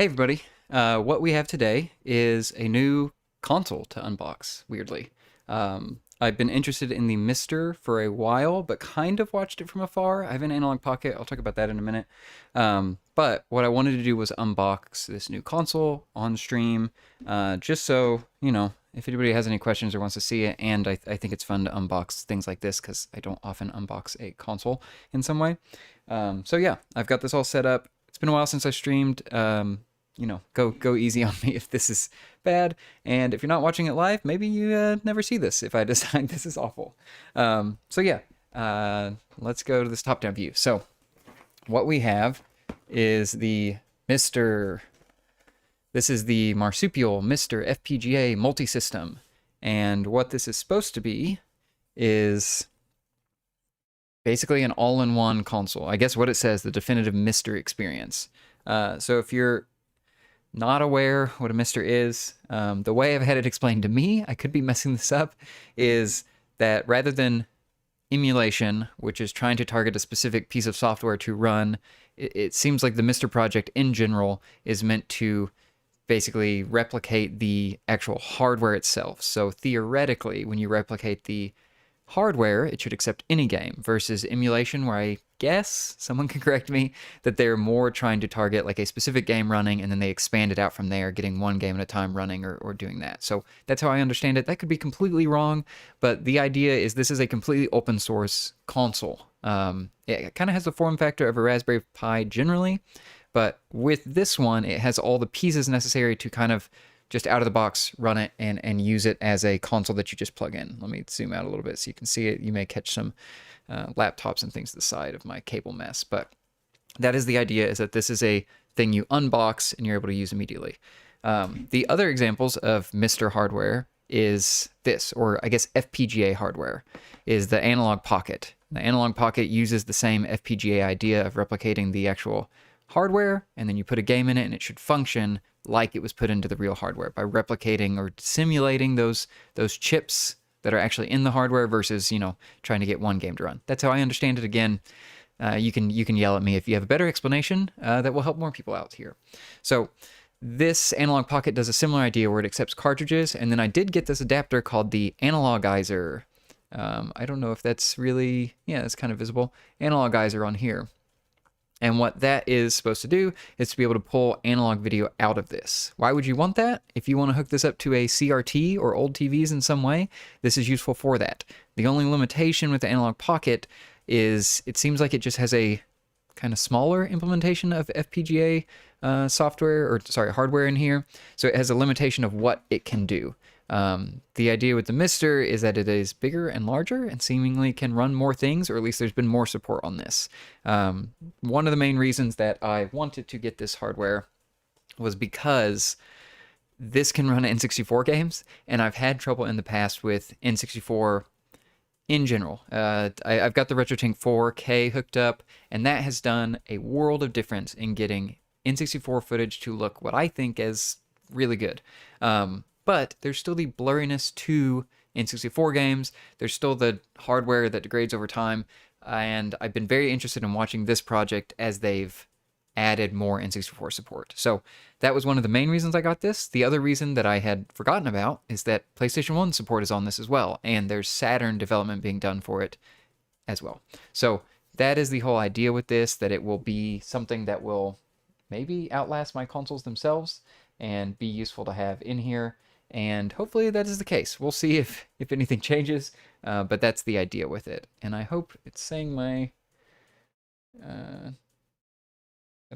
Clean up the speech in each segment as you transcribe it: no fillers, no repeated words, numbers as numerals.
Hey everybody, what we have today is a new console to unbox, weirdly. I've been interested in the MiSTer for a while, but kind of watched it from afar. I have an analog pocket, I'll talk about that in a minute. But what I wanted to do was unbox this new console on stream, just so, if anybody has any questions or wants to see it, and I think it's fun to unbox things like this because I don't often unbox a console in some way. So yeah, I've got this all set up. It's been a while since I streamed. Go easy on me if this is bad. And if you're not watching it live, maybe you never see this if I decide this is awful. Let's go to this top-down view. So what we have is the MiSTer. This is the Marsupial MiSTerFPGA Multisystem. And what this is supposed to be is basically an all-in-one console. I guess what it says, the definitive MiSTer experience. So if you're not aware what a MiSTer is, the way I've had it explained to me, I could be messing this up, is that rather than emulation, which is trying to target a specific piece of software to run, it seems like the MiSTer project in general is meant to basically replicate the actual hardware itself. So theoretically, when you replicate the hardware, it should accept any game, versus emulation, where I guess, someone can correct me, that they're more trying to target like a specific game running and then they expand it out from there, getting one game at a time running or doing that. So that's how I understand it. That could be completely wrong, but the idea is this is a completely open source console. It kind of has the form factor of a Raspberry Pi generally, but with this one, it has all the pieces necessary to kind of just out of the box run it and use it as a console that you just plug in. Let me zoom out a little bit so you can see it. You may catch some laptops and things to the side of my cable mess, but that is the idea, is that this is a thing you unbox and you're able to use immediately. The other examples of MiSTer hardware is this, or I guess FPGA hardware, is the Analog Pocket. The Analog Pocket uses the same FPGA idea of replicating the actual hardware, and then you put a game in it and it should function like it was put into the real hardware by replicating or simulating those chips that are actually in the hardware versus, trying to get one game to run. That's how I understand it. Again, you can yell at me if you have a better explanation that will help more people out here. So this Analog Pocket does a similar idea where it accepts cartridges, and then I did get this adapter called the Analogizer. I don't know if that's really, it's kind of visible. Analogizer on here. And what that is supposed to do is to be able to pull analog video out of this. Why would you want that? If you want to hook this up to a CRT or old TVs in some way, this is useful for that. The only limitation with the Analog Pocket is it seems like it just has a kind of smaller implementation of FPGA hardware in here. So it has a limitation of what it can do. The idea with the MiSTer is that it is bigger and larger and seemingly can run more things, or at least there's been more support on this. One of the main reasons that I wanted to get this hardware was because this can run N64 games, and I've had trouble in the past with N64 in general. I've got the RetroTink 4K hooked up, and that has done a world of difference in getting N64 footage to look what I think is really good. But there's still the blurriness to N64 games. There's still the hardware that degrades over time. And I've been very interested in watching this project as they've added more N64 support. So that was one of the main reasons I got this. The other reason that I had forgotten about is that PlayStation 1 support is on this as well. And there's Saturn development being done for it as well. So that is the whole idea with this, that it will be something that will maybe outlast my consoles themselves and be useful to have in here. And hopefully that is the case. We'll see if anything changes, but that's the idea with it. And I hope it's saying my that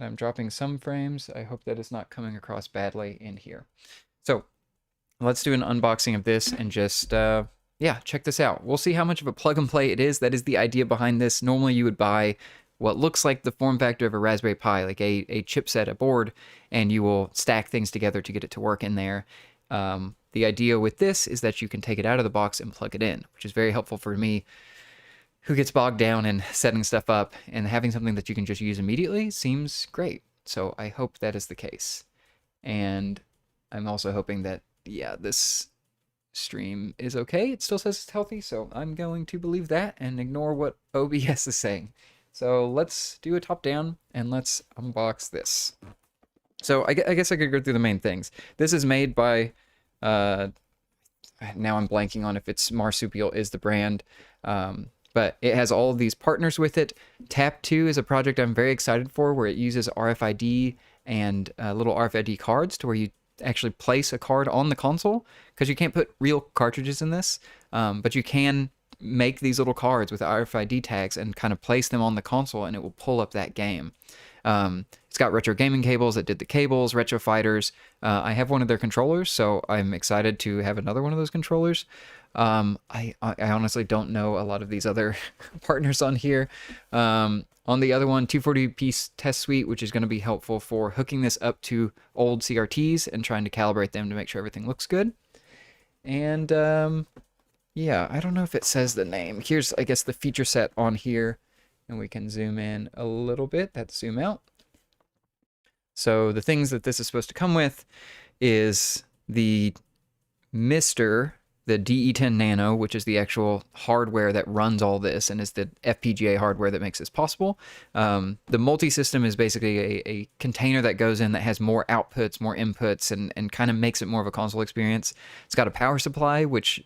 I'm dropping some frames. I hope that is not coming across badly in here. So let's do an unboxing of this and just, check this out. We'll see how much of a plug and play it is. That is the idea behind this. Normally you would buy what looks like the form factor of a Raspberry Pi, like a chipset, a board, and you will stack things together to get it to work in there. The idea with this is that you can take it out of the box and plug it in, which is very helpful for me, who gets bogged down in setting stuff up, and having something that you can just use immediately seems great. So I hope that is the case. And I'm also hoping that, this stream is okay. It still says it's healthy, so I'm going to believe that and ignore what OBS is saying. So let's do a top down and let's unbox this. So I guess I could go through the main things. This is made by, now I'm blanking on if it's Marsupial is the brand, but it has all of these partners with it. Tap 2 is a project I'm very excited for, where it uses RFID and little RFID cards to where you actually place a card on the console, because you can't put real cartridges in this, but you can make these little cards with RFID tags and kind of place them on the console, and it will pull up that game. It's got retro gaming cables that did the cables, retro fighters. I have one of their controllers, so I'm excited to have another one of those controllers. I honestly don't know a lot of these other partners on here. On the other one, 240-piece test suite, which is going to be helpful for hooking this up to old CRTs and trying to calibrate them to make sure everything looks good. And yeah, I don't know if it says the name. Here's, I guess, the feature set on here. And we can zoom in a little bit. That's zoom out. So the things that this is supposed to come with is the MiSTer, the DE10 Nano, which is the actual hardware that runs all this and is the FPGA hardware that makes this possible. The multi-system is basically a container that goes in that has more outputs, more inputs, and kind of makes it more of a console experience. It's got a power supply, which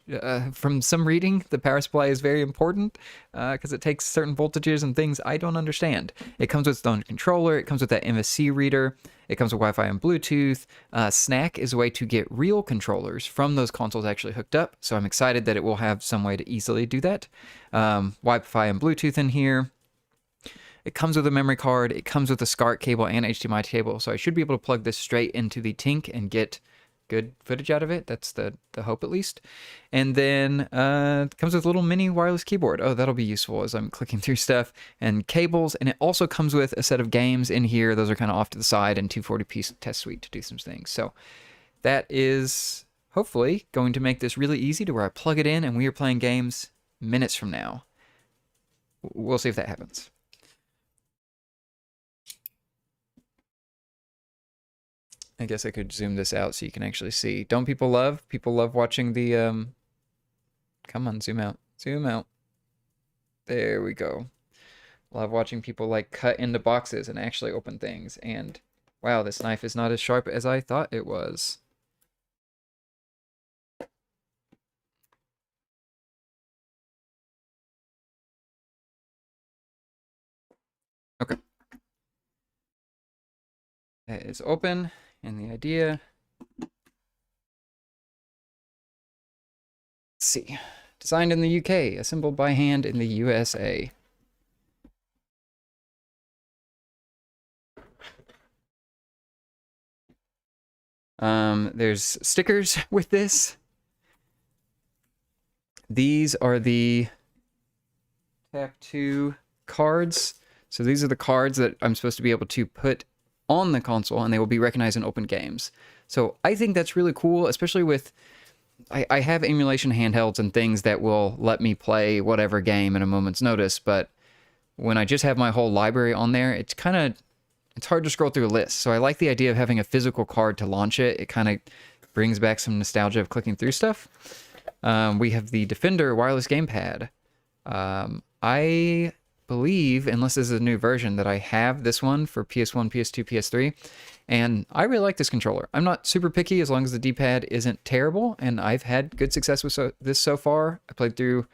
from some reading, the power supply is very important because it takes certain voltages and things I don't understand. It comes with its own controller. It comes with that MSC reader. It comes with Wi-Fi and Bluetooth. Snack is a way to get real controllers from those consoles actually hooked up, so I'm excited that it will have some way to easily do that. Wi-Fi and Bluetooth in here. It comes with a memory card. It comes with a SCART cable and HDMI cable, so I should be able to plug this straight into the Tink and get good footage out of it. That's the hope, at least. And then it comes with a little mini wireless keyboard. Oh, that'll be useful as I'm clicking through stuff. And cables. And it also comes with a set of games in here. Those are kind of off to the side, and 240-piece test suite to do some things. So that is hopefully going to make this really easy to where I plug it in and we are playing games minutes from now. We'll see if that happens. I guess I could zoom this out so you can actually see. Don't people love watching the, come on, zoom out. Zoom out. There we go. Love watching people like cut into boxes and actually open things. And wow, this knife is not as sharp as I thought it was. Okay. That is open. And the idea, let's see, designed in the UK, assembled by hand in the USA. There's stickers with this. These are the Tap 2 cards. So these are the cards that I'm supposed to be able to put on the console, and they will be recognized in open games. So I think that's really cool, especially with, I have emulation handhelds and things that will let me play whatever game at a moment's notice, but when I just have my whole library on there, it's hard to scroll through a list. So I like the idea of having a physical card to launch it. It kind of brings back some nostalgia of clicking through stuff. We have the Defender wireless gamepad. I believe, unless this is a new version, that I have this one for PS1, PS2, PS3, and I really like this controller. I'm not super picky as long as the D-pad isn't terrible, and I've had good success with this so far. I played through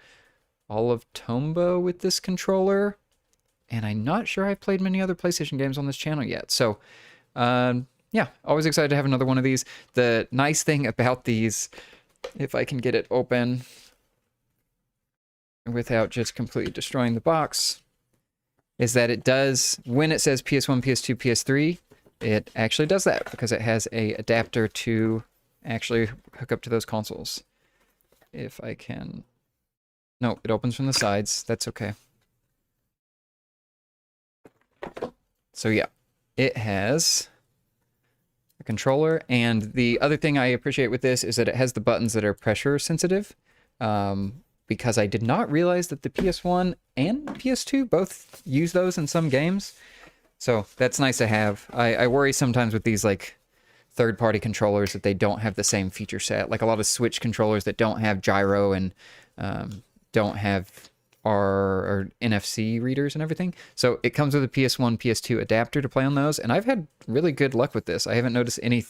all of Tombow with this controller, and I'm not sure I've played many other PlayStation games on this channel yet. So, yeah, always excited to have another one of these. The nice thing about these, if I can get it open without just completely destroying the box, is that it does, when it says PS1, PS2, PS3, it actually does that because it has a adapter to actually hook up to those consoles. If I can, no, it opens from the sides. That's okay. So yeah, it has a controller, and the other thing I appreciate with this is that it has the buttons that are pressure sensitive. Because I did not realize that the PS1 and PS2 both use those in some games. So that's nice to have. I worry sometimes with these like third-party controllers that they don't have the same feature set. Like a lot of Switch controllers that don't have gyro and don't have or NFC readers and everything. So it comes with a PS1, PS2 adapter to play on those, and I've had really good luck with this. I haven't noticed any,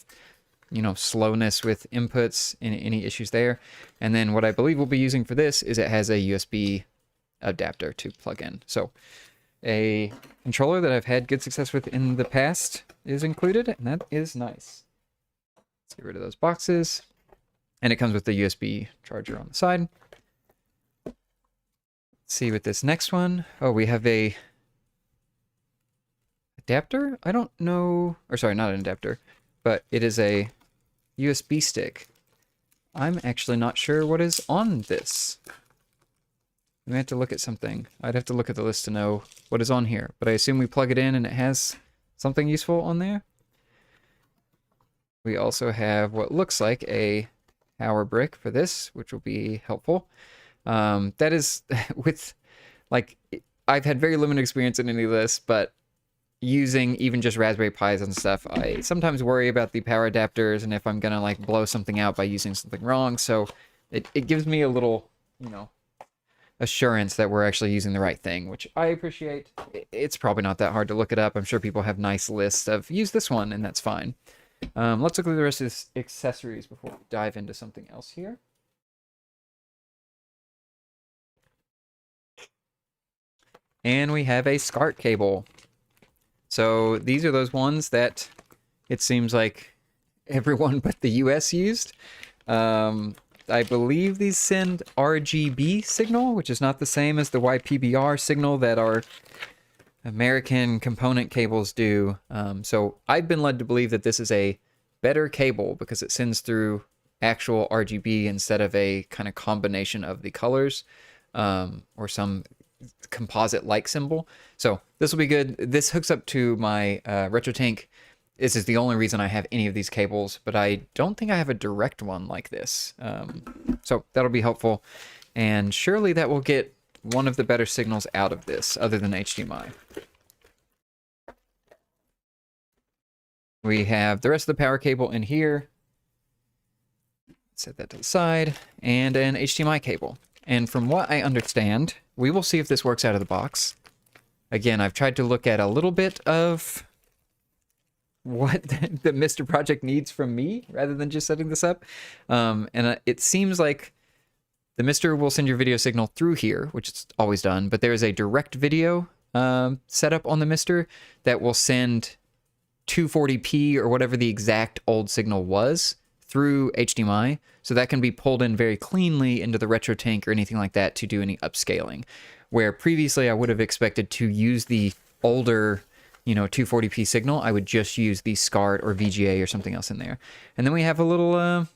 slowness with inputs, any issues there. And then what I believe we'll be using for this is it has a USB adapter to plug in. So a controller that I've had good success with in the past is included, and that is nice. Let's get rid of those boxes. And it comes with the USB charger on the side. See with this next one. Oh, we have a adapter? I don't know, or sorry, not an adapter, but it is a USB stick. I'm actually not sure what is on this. We have to look at something. I'd have to look at the list to know what is on here, but I assume we plug it in and it has something useful on there. We also have what looks like a power brick for this, which will be helpful. That is with, like, I've had very limited experience in any of this, but using even just Raspberry Pis and stuff, I sometimes worry about the power adapters and if I'm gonna like blow something out by using something wrong. So it gives me a little, assurance that we're actually using the right thing, which I appreciate. It's probably not that hard to look it up. I'm sure people have nice lists of use this one, and that's fine. Let's look at the rest of the accessories before we dive into something else here. And we have a SCART cable. So these are those ones that it seems like everyone but the US used. I believe these send RGB signal, which is not the same as the YPBR signal that our American component cables do. So I've been led to believe that this is a better cable because it sends through actual RGB instead of a kind of combination of the colors or some composite-like symbol. So this will be good. This hooks up to my RetroTink. This is the only reason I have any of these cables, but I don't think I have a direct one like this. So that'll be helpful. And surely that will get one of the better signals out of this, other than HDMI. We have the rest of the power cable in here. Set that to the side. And an HDMI cable. And from what I understand, we will see if this works out of the box. Again, I've tried to look at a little bit of what the MiSTer project needs from me rather than just setting this up. And it seems like the MiSTer will send your video signal through here, which it's always done, but there is a direct video setup on the MiSTer that will send 240p or whatever the exact old signal was through HDMI. So that can be pulled in very cleanly into the RetroTink or anything like that to do any upscaling. Where previously I would have expected to use the older 240p signal, I would just use the SCART or VGA or something else in there. And then we have a little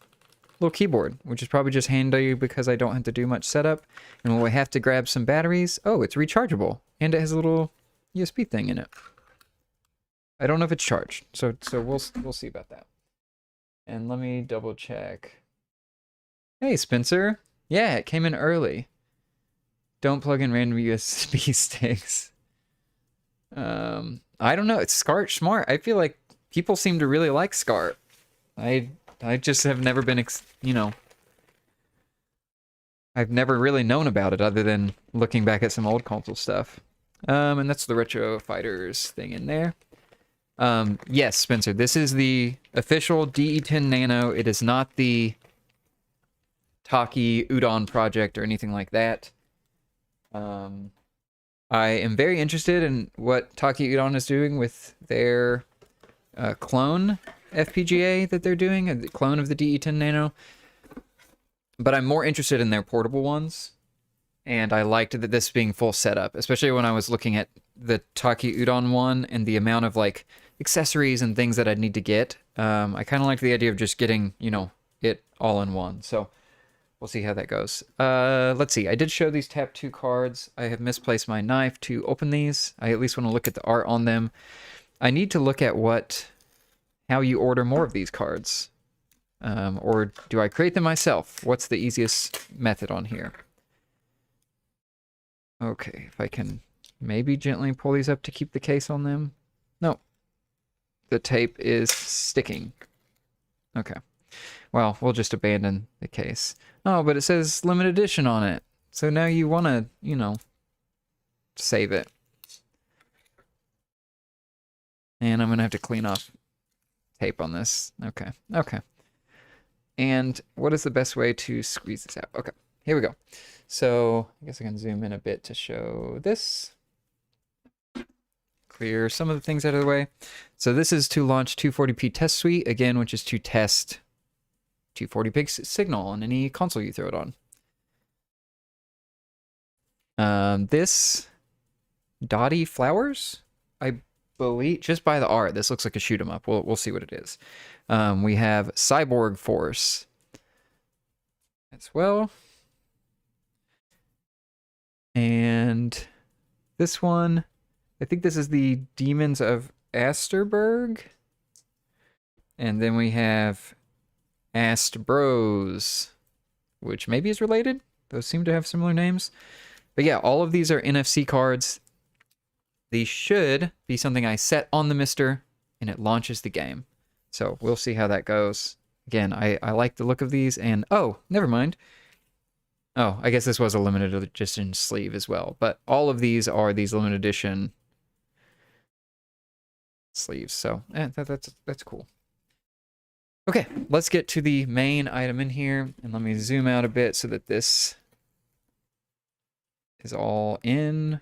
keyboard, which is probably just handy because I don't have to do much setup. And when we have to grab some batteries, oh, it's rechargeable. And it has a little USB thing in it. I don't know if it's charged, so we'll see about that. And let me double check. Hey, Spencer. Yeah, it came in early. Don't plug in random USB sticks. I don't know. It's SCART smart. I feel like people seem to really like SCART. I just have never been, I've never really known about it other than looking back at some old console stuff. And that's the Retro Fighters thing in there. Yes, Spencer, this is the official DE10 Nano. It is not the Taki Udon project or anything like that. I am very interested in what Taki Udon is doing with their clone FPGA that they're doing, a clone of the DE10 Nano. But I'm more interested in their portable ones. And I liked that this being full setup, especially when I was looking at the Taki Udon one and the amount of like accessories and things that I'd need to get. I kind of like the idea of just getting, it all in one. So we'll see how that goes. Let's see. I did show these Tap 2 cards. I have misplaced my knife to open these. I at least want to look at the art on them. I need to look at how you order more of these cards. Or do I create them myself? What's the easiest method on here? Okay, if I can maybe gently pull these up to keep the case on them. No. The tape is sticking. Okay. Well, we'll just abandon the case. Oh, but it says limited edition on it. So now you want to, save it. And I'm going to have to clean off tape on this. Okay. Okay. And what is the best way to squeeze this out? Okay. Here we go. So I guess I can zoom in a bit to show this. Clear some of the things out of the way. So this is to launch 240p test suite, again, which is to test 240p signal on any console you throw it on. This Dotty Flowers, I believe, just by the art, this looks like a shoot 'em up. We'll see what it is. We have Cyborg Force as well. And this one, I think this is the Demons of Asterberg. And then we have Astbros, which maybe is related. Those seem to have similar names. But yeah, all of these are NFC cards. These should be something I set on the MiSTer, and it launches the game. So we'll see how that goes. Again, I like the look of these, and oh, never mind. Oh, I guess this was a limited edition sleeve as well. But all of these are these limited edition sleeves. So that's cool. Okay, let's get to the main item in here, and let me zoom out a bit so that this is all in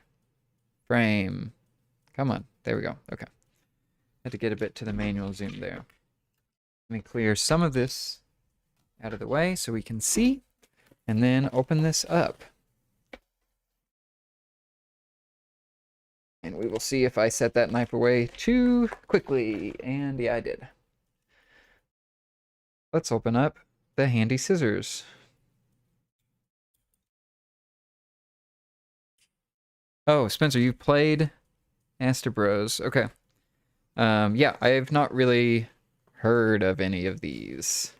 frame. Come on, there we go. Okay, had to get a bit to the manual zoom there. Let me clear some of this out of the way so we can see, and then open this up. And we will see if I set that knife away too quickly. And yeah, I did. Let's open up the handy scissors. Oh, Spencer, you've played Astebros. Okay. Yeah, I have not really heard of any of these.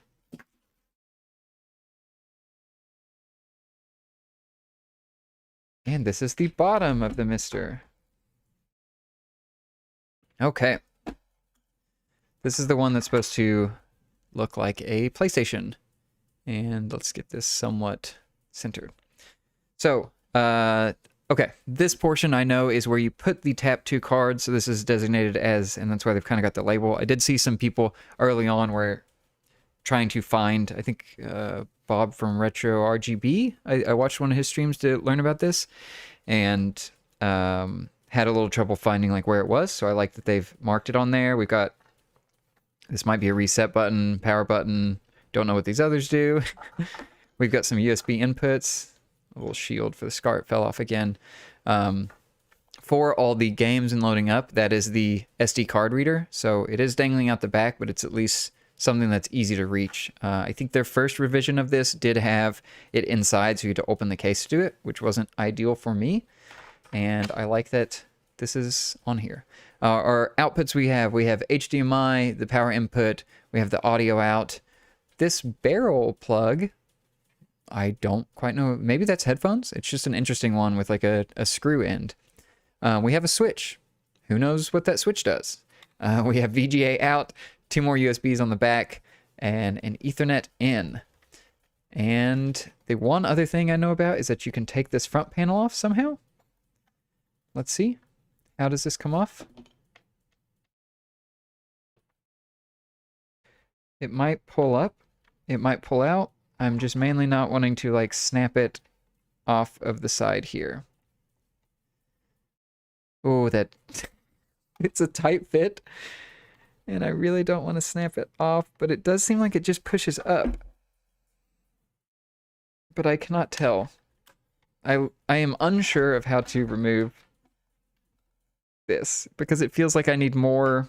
And this is the bottom of the MiSTer. Okay. This is the one that's supposed to look like a PlayStation. And let's get this somewhat centered. So, okay, this portion I know is where you put the tap 2 cards. So this is designated as, and that's why they've kind of got the label. I did see some people early on were trying to find, I think Bob from Retro RGB. I watched one of his streams to learn about this, and had a little trouble finding like where it was. So I like that they've marked it on there. We've got, this might be a reset button, power button. Don't know what these others do. We've got some USB inputs. A little shield for the scar, it fell off again. For all the games and loading up, that is the SD card reader. So it is dangling out the back, but it's at least something that's easy to reach. I think their first revision of this did have it inside, so you had to open the case to do it, which wasn't ideal for me. And I like that this is on here. Our outputs we have HDMI, the power input, we have the audio out. This barrel plug, I don't quite know. Maybe that's headphones. It's just an interesting one with like a screw end. We have a switch. Who knows what that switch does? We have VGA out, 2 more USBs on the back, and an Ethernet in. And the one other thing I know about is that you can take this front panel off somehow. Let's see. How does this come off? It might pull up. It might pull out. I'm just mainly not wanting to like snap it off of the side here. Oh, that it's a tight fit, and I really don't want to snap it off, but it does seem like it just pushes up. But I cannot tell. I am unsure of how to remove this because it feels like I need more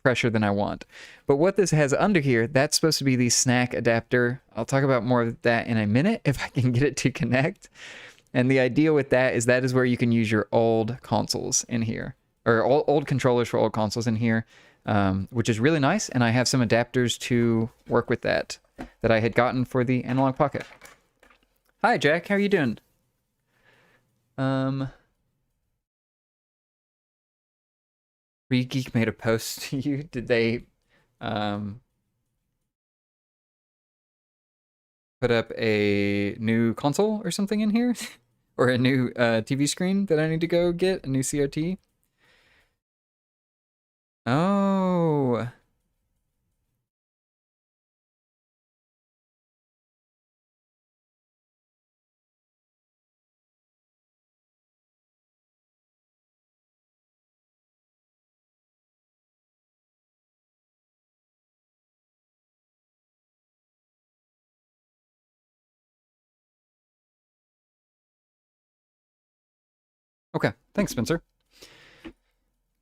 pressure than I want. But what this has under here, that's supposed to be the snack adapter. I'll talk about more of that in a minute if I can get it to connect. And the idea with that is where you can use your old consoles in here, or old controllers for old consoles in here, which is really nice. And I have some adapters to work with that I had gotten for the Analog Pocket. Hi, Jack. How are you doing? ReGeek made a post to you. Did they put up a new console or something in here? or a new TV screen that I need to go get, a new CRT. Oh. Okay, thanks, Spencer.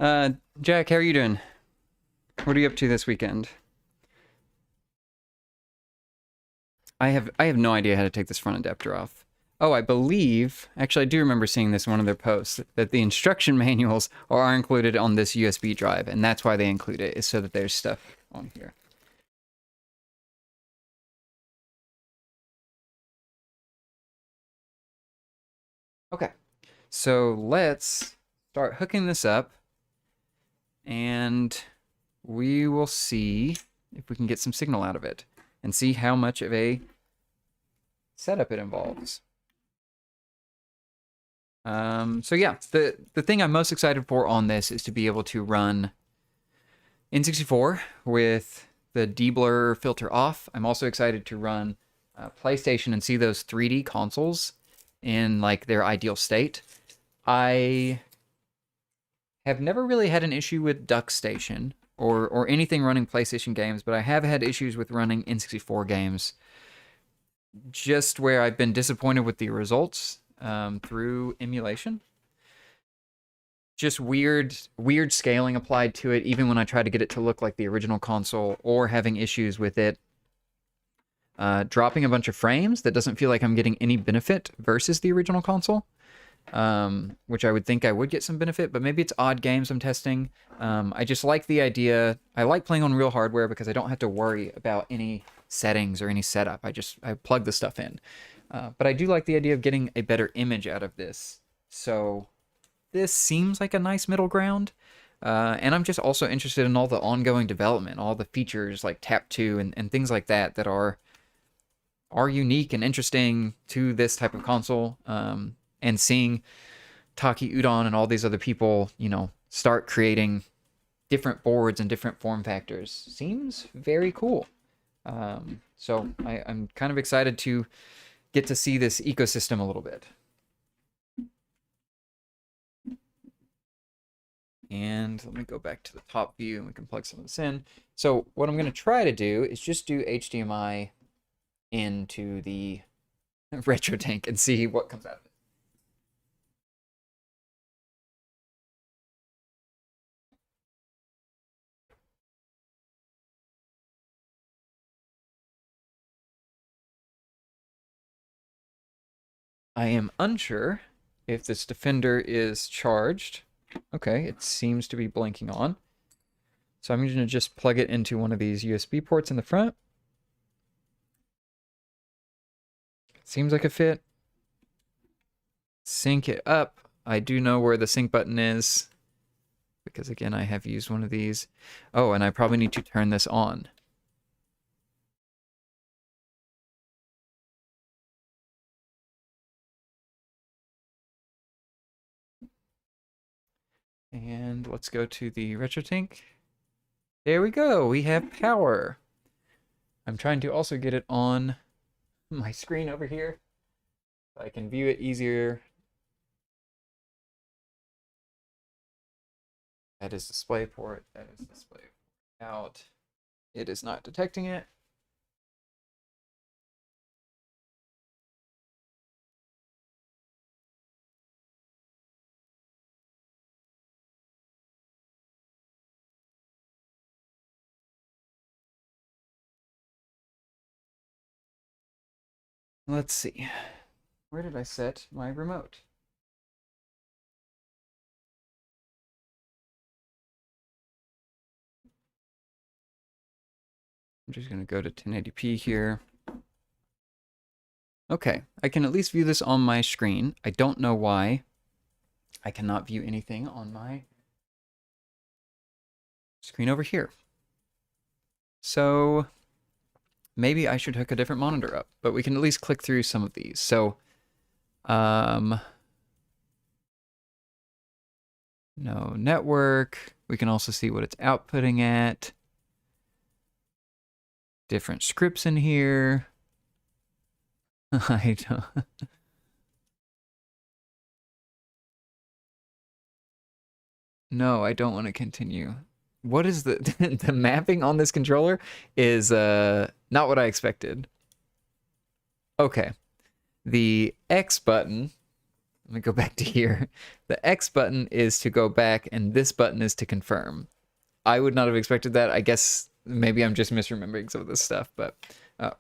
Jack, how are you doing? What are you up to this weekend? I have no idea how to take this front adapter off. Oh, I believe, actually, I do remember seeing this in one of their posts, that the instruction manuals are included on this USB drive, and that's why they include it, is so that there's stuff on here. Okay, so let's start hooking this up, and we will see if we can get some signal out of it, and see how much of a setup it involves. So yeah, the thing I'm most excited for on this is to be able to run N64 with the deblur filter off. I'm also excited to run PlayStation and see those 3D consoles in like their ideal state. I have never really had an issue with DuckStation or anything running PlayStation games, but I have had issues with running N64 games, just where I've been disappointed with the results through emulation. Just weird scaling applied to it, even when I try to get it to look like the original console, or having issues with it dropping a bunch of frames that doesn't feel like I'm getting any benefit versus the original console, which I would think I would get some benefit, but maybe it's odd games I'm testing. I just like the idea. I like playing on real hardware because I don't have to worry about any settings or any setup. I plug the stuff in. But I do like the idea of getting a better image out of this. So this seems like a nice middle ground. And I'm just also interested in all the ongoing development, all the features like Tap 2 and things like that that are unique and interesting to this type of console. And seeing Taki Udon and all these other people, start creating different boards and different form factors seems very cool. So I'm kind of excited to get to see this ecosystem a little bit. And let me go back to the top view and we can plug some of this in. So what I'm going to try to do is just do HDMI into the retro tank and see what comes out of it. I am unsure if this Defender is charged. Okay, it seems to be blinking on. So I'm going to just plug it into one of these USB ports in the front. Seems like a fit. Sync it up. I do know where the sync button is, because again, I have used one of these. Oh, and I probably need to turn this on. And let's go to the RetroTink. There we go. We have power. I'm trying to also get it on my screen over here so I can view it easier. That is display port. That is display port out. It is not detecting it. Let's see. Where did I set my remote? I'm just going to go to 1080p here. Okay, I can at least view this on my screen. I don't know why I cannot view anything on my screen over here. So maybe I should hook a different monitor up, but we can at least click through some of these. So No network. We can also see what it's outputting at. Different scripts in here. I don't. No, I don't want to continue. What is the the mapping on this controller is not what I expected. Okay. The X button, let me go back to here. The X button is to go back and this button is to confirm. I would not have expected that. I guess maybe I'm just misremembering some of this stuff, but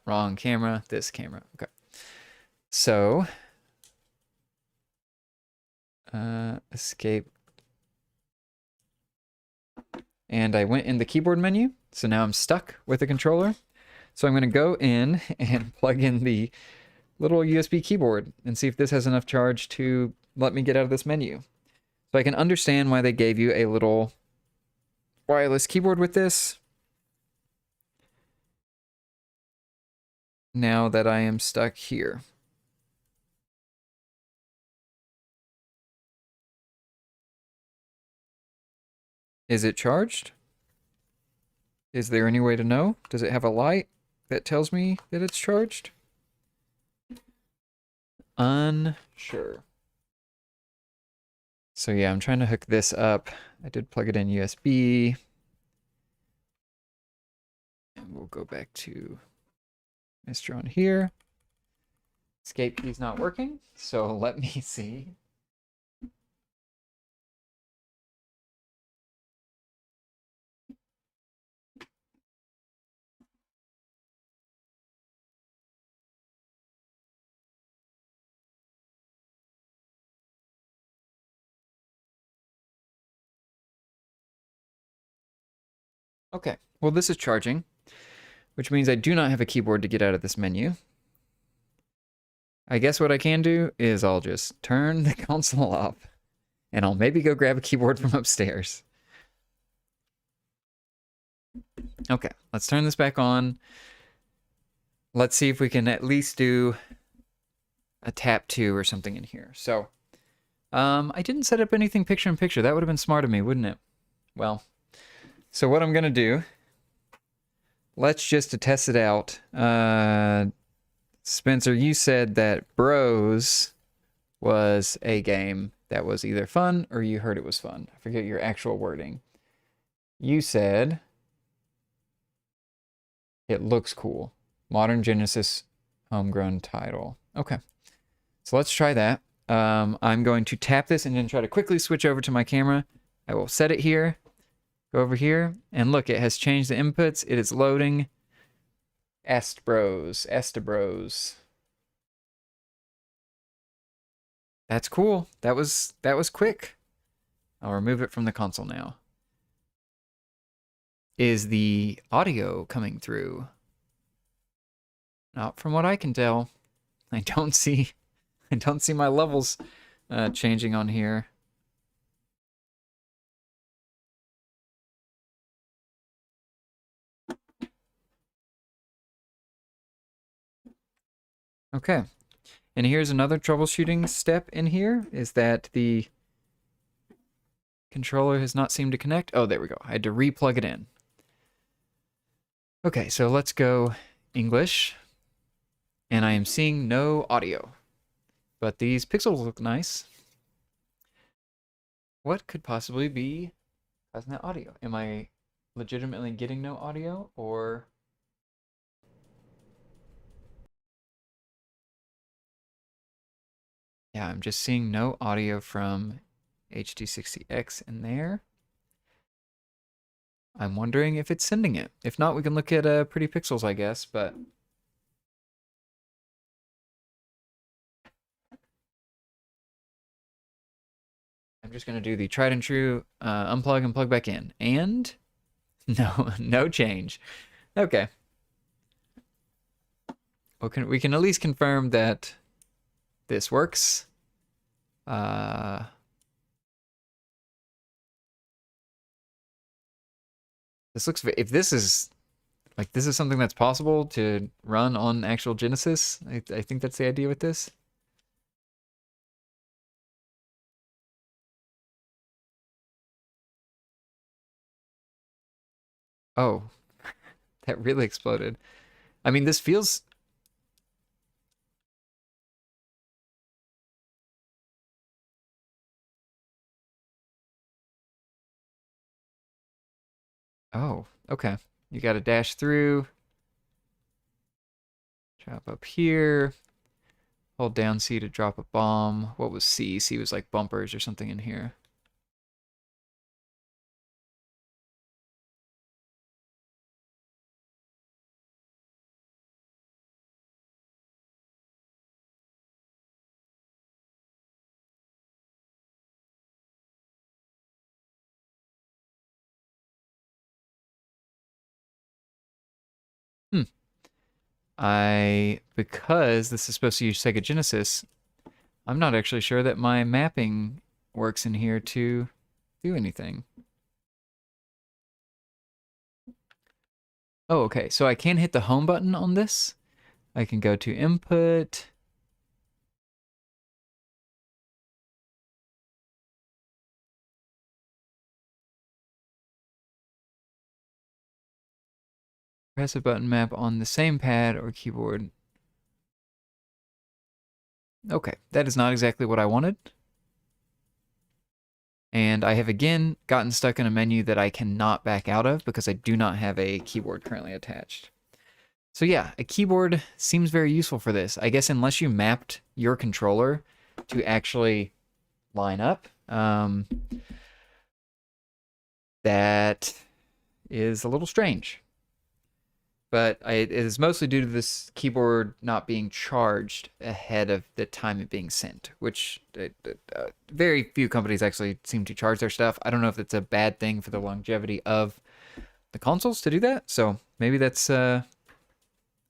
wrong camera, this camera. Okay. So escape. And I went in the keyboard menu. So now I'm stuck with the controller. So I'm going to go in and plug in the little USB keyboard and see if this has enough charge to let me get out of this menu. So I can understand why they gave you a little wireless keyboard with this. Now that I am stuck here. Is it charged? Is there any way to know? Does it have a light that tells me that it's charged? Unsure. So yeah, I'm trying to hook this up. I did plug it in USB. And we'll go back to MiSTer on here. Escape key's not working, so let me see. Okay, well this is charging, which means I do not have a keyboard to get out of this menu. I guess what I can do is I'll just turn the console off and I'll maybe go grab a keyboard from upstairs. Okay, let's turn this back on. Let's see if we can at least do a tap 2 or something in here. So, I didn't set up anything picture-in-picture. That would have been smart of me, wouldn't it? Well, so what I'm going to do, let's just to test it out. Spencer, you said that Bros was a game that was either fun or you heard it was fun. I forget your actual wording. You said it looks cool. Modern Genesis homegrown title. Okay, so let's try that. I'm going to tap this and then try to quickly switch over to my camera. I will set it here. Go over here, and look, it has changed the inputs. It is loading Estabros. That's cool. That was quick. I'll remove it from the console now. Is the audio coming through? Not from what I can tell. I don't see my levels changing on here. Okay, and here's another troubleshooting step in here, is that the controller has not seemed to connect. Oh, there we go. I had to re-plug it in. Okay, so let's go English, and I am seeing no audio, but these pixels look nice. What could possibly be causing that audio? Am I legitimately getting no audio, or... Yeah, I'm just seeing no audio from HD60X in there. I'm wondering if it's sending it. If not, we can look at Pretty Pixels, I guess, but... I'm just going to do the tried and true unplug and plug back in. And... No change. Okay. Well, we can at least confirm that this works. This looks, if this is something that's possible to run on actual Genesis, I think that's the idea with this. Oh, that really exploded. I mean, this feels... Oh, okay. You got to dash through, drop up here, hold down C to drop a bomb. What was C? C was like bumpers or something in here. Hmm. Because this is supposed to use Sega Genesis, I'm not actually sure that my mapping works in here to do anything. Oh, okay. So I can hit the home button on this. I can go to input. Press a button map on the same pad or keyboard. Okay, that is not exactly what I wanted. And I have again gotten stuck in a menu that I cannot back out of because I do not have a keyboard currently attached. So yeah, a keyboard seems very useful for this. I guess unless you mapped your controller to actually line up, that is a little strange. But it is mostly due to this keyboard not being charged ahead of the time it being sent, which very few companies actually seem to charge their stuff. I don't know if it's a bad thing for the longevity of the consoles to do that, so maybe that's an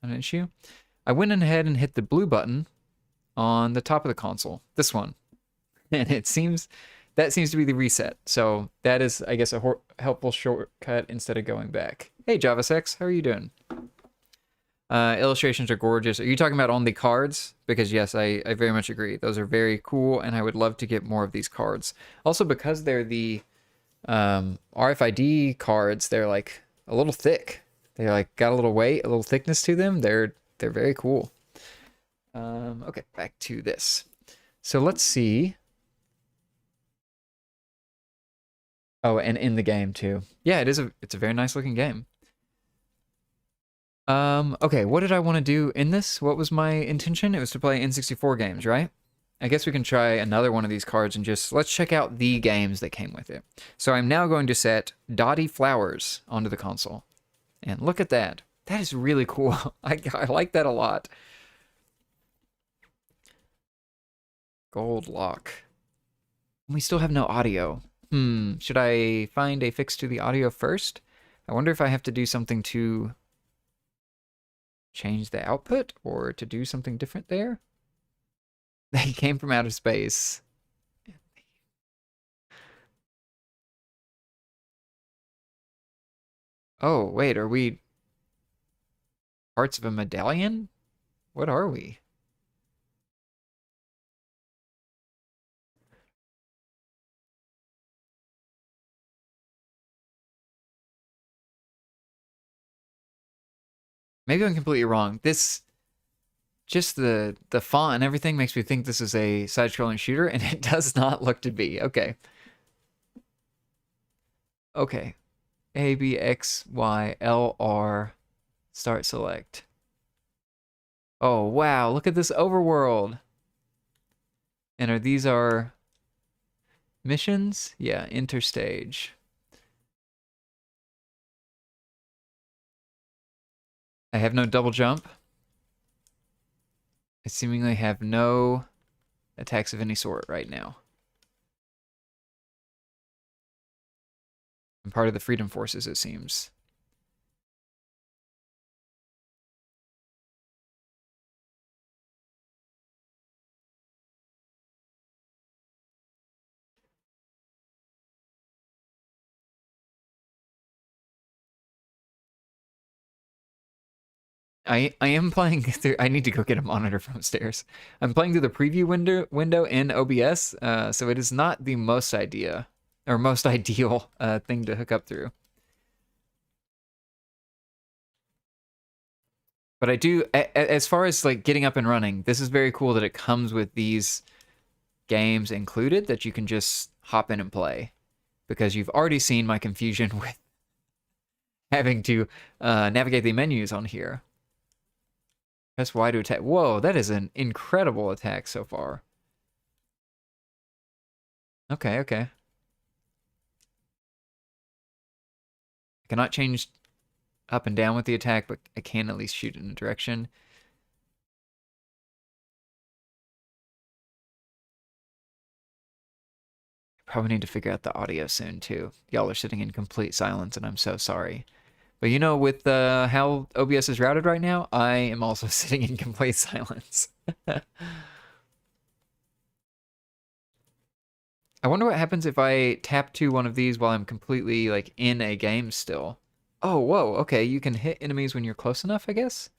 issue. I went ahead and hit the blue button on the top of the console, this one, and it seems that seems to be the reset. So that is, I guess, a helpful shortcut instead of going back. Hey, JavaSex, how are you doing? Illustrations are gorgeous. Are you talking about on the cards? Because yes, I very much agree. Those are very cool, and I would love to get more of these cards. Also, because they're the RFID cards, they're like a little thick. They're like got a little weight, a little thickness to them. They're very cool. Okay, back to this. So let's see. Oh, and in the game too. Yeah, it's a very nice looking game. Okay, what did I want to do in this? What was my intention? It was to play N64 games, right? I guess we can try another one of these cards and just let's check out the games that came with it. So I'm now going to set Dotty Flowers onto the console. And look at that. That is really cool. I like that a lot. Gold lock. We still have no audio. Should I find a fix to the audio first? I wonder if I have to do something to change the output or to do something different there. They came from outer space. Oh, wait, are we parts of a medallion? What are we? Maybe I'm completely wrong. This just the font and everything makes me think this is a side-scrolling shooter, and it does not look to be. Okay. Okay. A, B, X, Y, L, R. Start select. Oh, wow. Look at this overworld. And are these our missions? Yeah, interstage. I have no double jump. I seemingly have no attacks of any sort right now. I'm part of the Freedom Forces, it seems. I am playing through. I need to go get a monitor from upstairs. I'm playing through the preview window in OBS, so it is not the most ideal thing to hook up through. But I do, as far as like getting up and running, this is very cool that it comes with these games included that you can just hop in and play. Because you've already seen my confusion with having to navigate the menus on here. Press Y to attack. Whoa, that is an incredible attack so far. Okay, okay. I cannot change up and down with the attack, but I can at least shoot in a direction. Probably need to figure out the audio soon, too. Y'all are sitting in complete silence, and I'm so sorry. But you know, with how OBS is routed right now, I am also sitting in complete silence. I wonder what happens if I tap to one of these while I'm completely, like, in a game still. Oh, whoa, okay, you can hit enemies when you're close enough, I guess?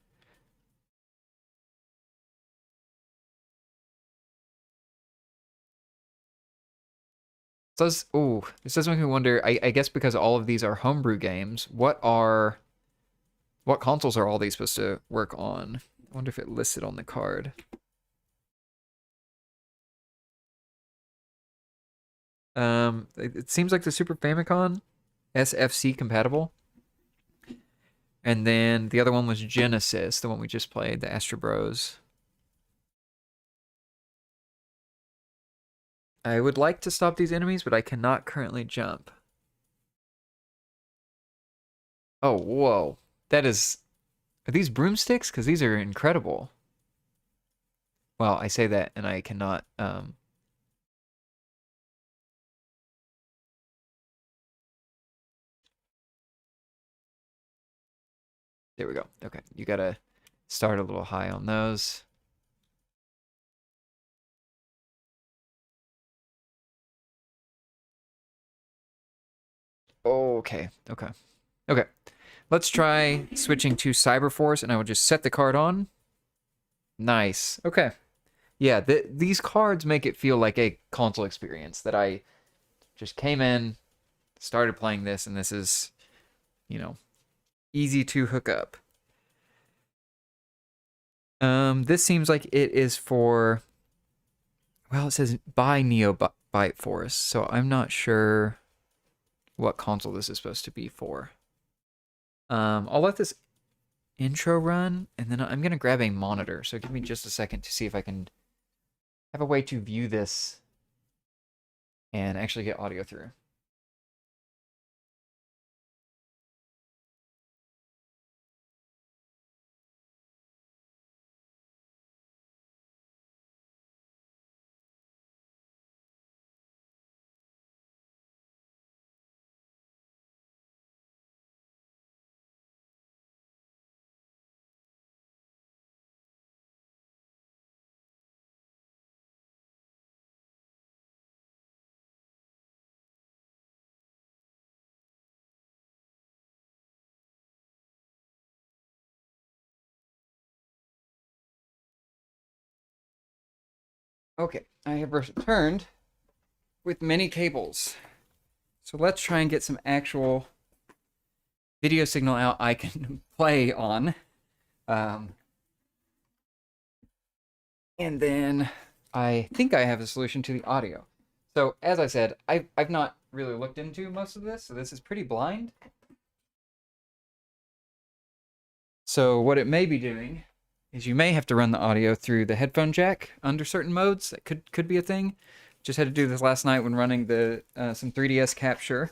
This does make me wonder, I guess because all of these are homebrew games, what consoles are all these supposed to work on? I wonder if it listed on the card. It seems like the Super Famicom SFC compatible. And then the other one was Genesis, the one we just played, the Astro Bros. I would like to stop these enemies, but I cannot currently jump. Oh, whoa. That is... Are these broomsticks? Because these are incredible. Well, I say that, and I cannot... There we go. Okay, you gotta start a little high on those. Okay, okay. Okay, let's try switching to Cyberforce, and I will just set the card on. Nice. Okay. Yeah, these cards make it feel like a console experience that I just came in, started playing this, and this is, you know, easy to hook up. This seems like it is for, well, it says by Neobyte Force, so I'm not sure what console this is supposed to be for. I'll let this intro run, and then I'm gonna grab a monitor, so give me just a second to see if I can have a way to view this and actually get audio through. Okay, I have returned with many cables. So let's try and get some actual video signal out I can play on. And then I think I have a solution to the audio. So as I said, I've not really looked into most of this, so this is pretty blind. So what it may be doing is you may have to run the audio through the headphone jack under certain modes. That could be a thing. Just had to do this last night when running the some 3DS capture.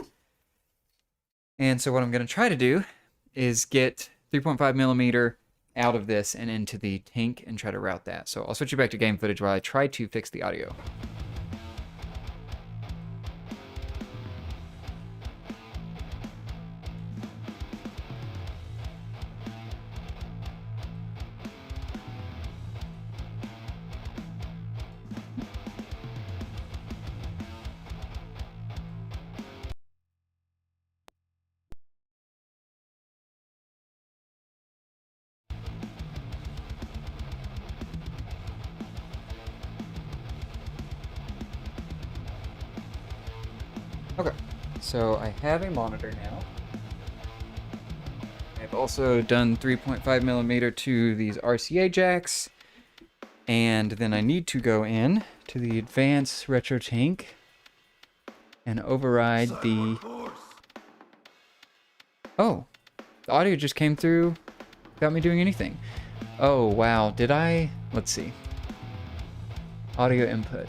And so what I'm going to try to do is get 3.5 millimeter out of this and into the tank and try to route that. So I'll switch you back to game footage while I try to fix the audio. Okay, so I have a monitor now. I have Also done 3.5 millimeter to these RCA jacks. And then I need to go in to the advanced retro tank and override the... Oh, the audio just came through without me doing anything. Oh, wow. Did I... Let's see. Audio input.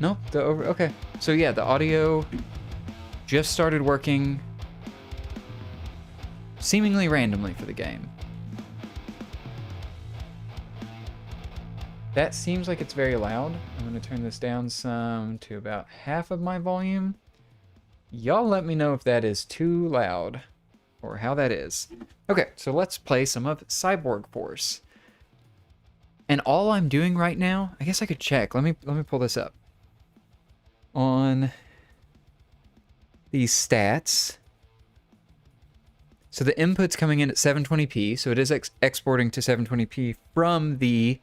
Nope, okay. So yeah, the audio just started working seemingly randomly for the game. That seems like it's very loud. I'm going to turn this down some to about half of my volume. Y'all let me know if that is too loud or how that is. Okay, so let's play some of Cyborg Force. And all I'm doing right now, I guess I could check. Let me pull this up. On these stats. So the input's coming in at 720p, so it is exporting to 720p from the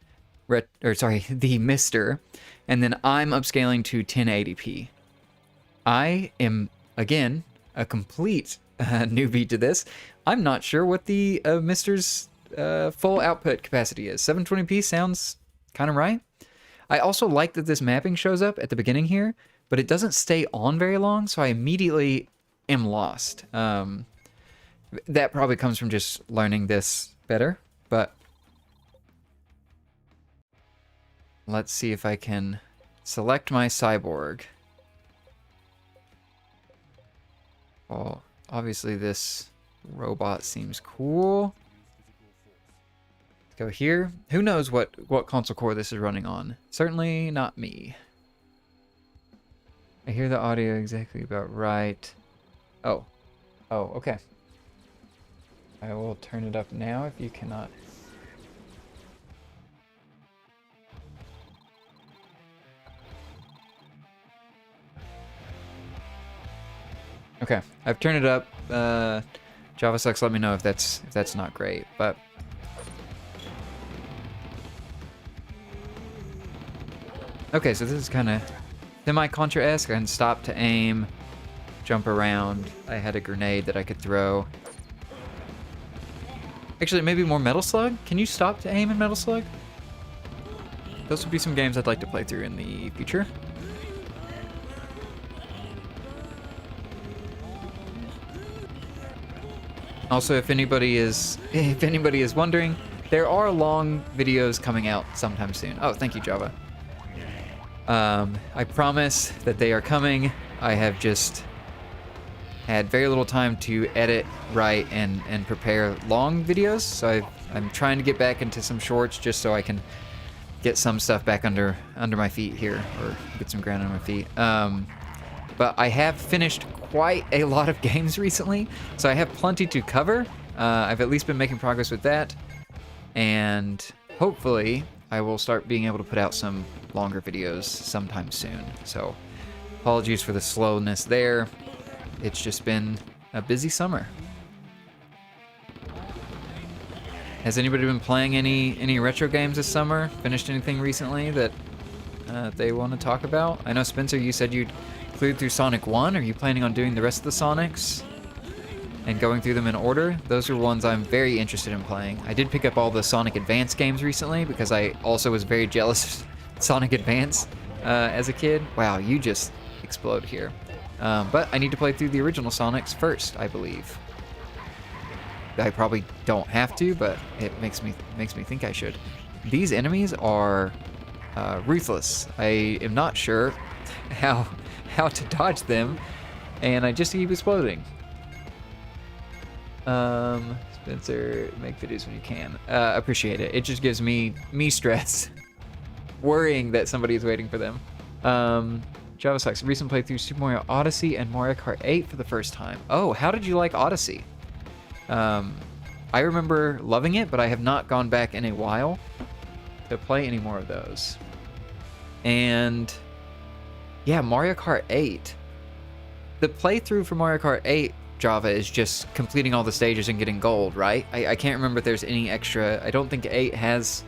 the MiSTer, and then I'm upscaling to 1080p. I am again a complete newbie to this. I'm not sure what the MiSTer's full output capacity is. 720p sounds kind of right. I also like that this mapping shows up at the beginning here, but it doesn't stay on very long, so I immediately am lost. That probably comes from just learning this better, but let's see if I can select my cyborg. Well, obviously this robot seems cool. Let's go here. Who knows what console core this is running on? Certainly not me. I hear the audio exactly about right. Oh, okay. I will turn it up now if you cannot. Okay, I've turned it up. Java sucks. Let me know if that's not great, but okay. So this is kind of semi-Contra-esque. I can stop to aim, jump around. I had a grenade that I could throw. Actually, maybe more Metal Slug. Can you stop to aim in Metal Slug? Those would be some games I'd like to play through in the future. Also, if anybody is wondering, there are long videos coming out sometime soon. Oh, thank you, Java. I promise that they are coming. I have just had very little time to edit, write, and prepare long videos, so I'm trying to get back into some shorts just so I can get some stuff back under my feet here, or get some ground under my feet. But I have finished quite a lot of games recently, so I have plenty to cover. I've at least been making progress with that, and hopefully I will start being able to put out some longer videos sometime soon. So apologies for the slowness there. It's just been a busy summer. Has anybody been playing any retro games this summer? Finished anything recently that they want to talk about? I know, Spencer, you said you'd cleared through Sonic 1. Are you planning on doing the rest of the Sonics and going through them in order? Those are ones I'm very interested in playing. I did pick up all the Sonic Advance games recently because I also was very jealous of Sonic Advance as a kid. Wow, you just explode here. But I need to play through the original Sonics first, I believe. I probably don't have to, but it makes me think I should. These enemies are ruthless. I am not sure how to dodge them, and I just keep exploding. Spencer, make videos when you can. Appreciate it. It just gives me stress, worrying that somebody is waiting for them. Java sucks. Recent playthrough Super Mario Odyssey and Mario Kart 8 for the first time. Oh, how did you like Odyssey? I remember loving it, but I have not gone back in a while to play any more of those. And yeah, Mario Kart 8. The playthrough for Mario Kart 8 Java is just completing all the stages and getting gold, right? I can't remember if there's any extra. I don't think 8 has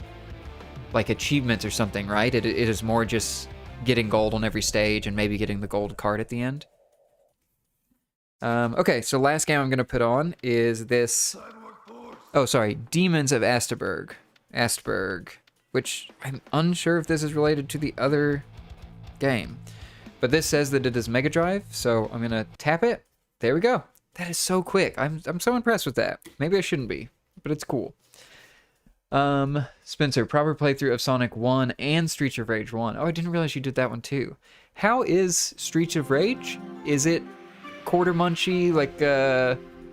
like achievements or something, right? It is more just getting gold on every stage and maybe getting the gold card at the end. Okay, so last game I'm going to put on is this Oh, sorry, Demons of Astberg, which I'm unsure if this is related to the other game. But this says that it is Mega Drive, so I'm gonna tap it. There we go. That is so quick. I'm so impressed with that. Maybe I shouldn't be, but it's cool. Spencer, proper playthrough of Sonic 1 and Streets of Rage 1. Oh, I didn't realize you did that one too. How is Streets of Rage? Is it quarter munchy, like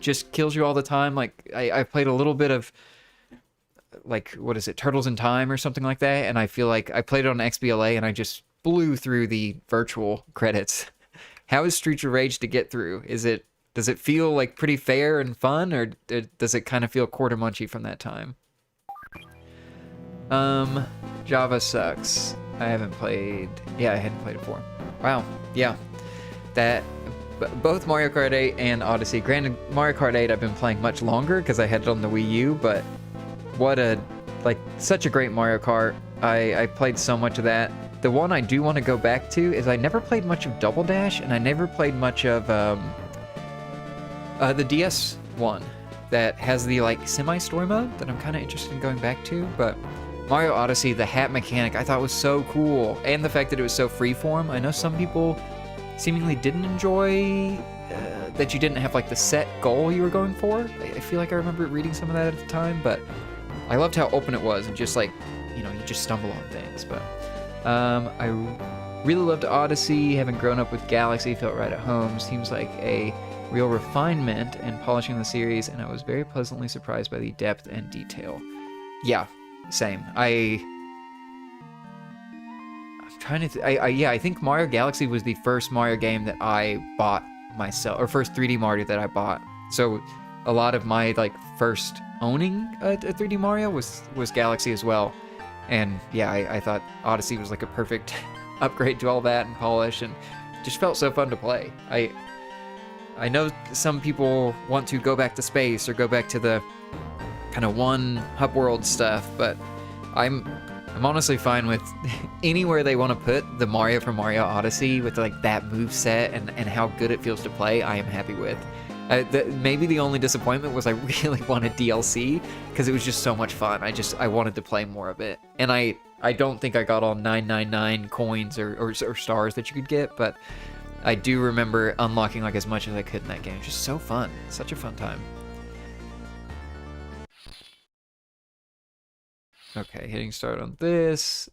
just kills you all the time? Like I played a little bit of, like, what is it, Turtles in Time or something like that, and I feel like I played it on XBLA and I just blew through the virtual credits. How is Streets of Rage to get through? Does it feel like pretty fair and fun, or does it kind of feel quarter munchy from that time? Java sucks. I hadn't played it before. Wow, yeah. Both Mario Kart 8 and Odyssey. Granted, Mario Kart 8 I've been playing much longer because I had it on the Wii U, but such a great Mario Kart. I played so much of that. The one I do want to go back to is I never played much of Double Dash, and I never played much of the DS one that has the like semi-story mode that I'm kind of interested in going back to. But Mario Odyssey, the hat mechanic, I thought was so cool, and the fact that it was so freeform. I know some people seemingly didn't enjoy that you didn't have like the set goal you were going for. I feel like I remember reading some of that at the time, but I loved how open it was and just like, you just stumble on things. But I really loved Odyssey. Having grown up with Galaxy, felt right at home. Seems like a real refinement and polishing the series, and I was very pleasantly surprised by the depth and detail. Yeah, same. I'm trying to I think Mario Galaxy was the first Mario game that I bought myself, or first 3D Mario that I bought. So a lot of my like first owning a 3D Mario was Galaxy as well. And yeah, I thought Odyssey was like a perfect upgrade to all that and polish, and just felt so fun to play. I know some people want to go back to space or go back to the kind of one hub world stuff, but I'm honestly fine with anywhere they want to put the Mario from Mario Odyssey with like that moveset and how good it feels to play. I am happy with. Maybe the only disappointment was I really wanted DLC because it was just so much fun. I wanted to play more of it, and I don't think I got all 999 coins or stars that you could get, but I do remember unlocking like as much as I could in that game. It's just so fun. Such a fun time. Okay, hitting start on this.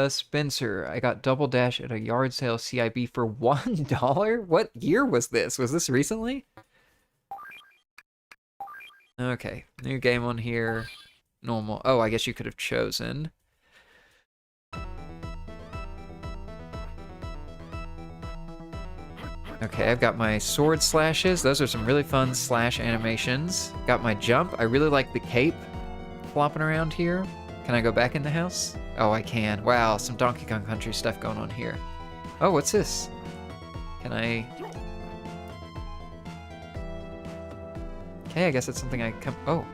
Spencer, I got Double Dash at a yard sale CIB for $1. What year was this? Was this recently? Okay, new game on here. Normal. Oh, I guess you could have chosen. Okay, I've got my sword slashes. Those are some really fun slash animations. Got my jump. I really like the cape flopping around here. Can I go back in the house? Oh, I can. Wow, some Donkey Kong Country stuff going on here. Oh, what's this? Can I... Okay, I guess that's something I come... Oh.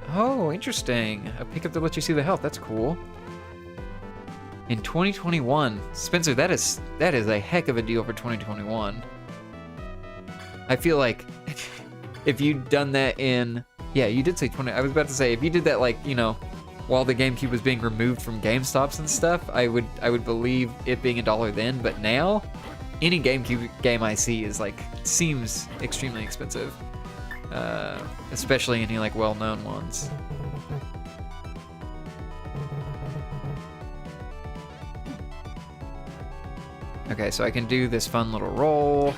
Oh, interesting. A pickup that lets you see the health. That's cool. In 2021. Spencer, that is a heck of a deal for 2021. I feel like if you'd done that in... Yeah, you did say 20... I was about to say, if you did that, like, while the GameCube was being removed from GameStops and stuff, I would believe it being $1 then, but now... Any GameCube game I see is like seems extremely expensive, especially any like well-known ones. Okay, so I can do this fun little roll.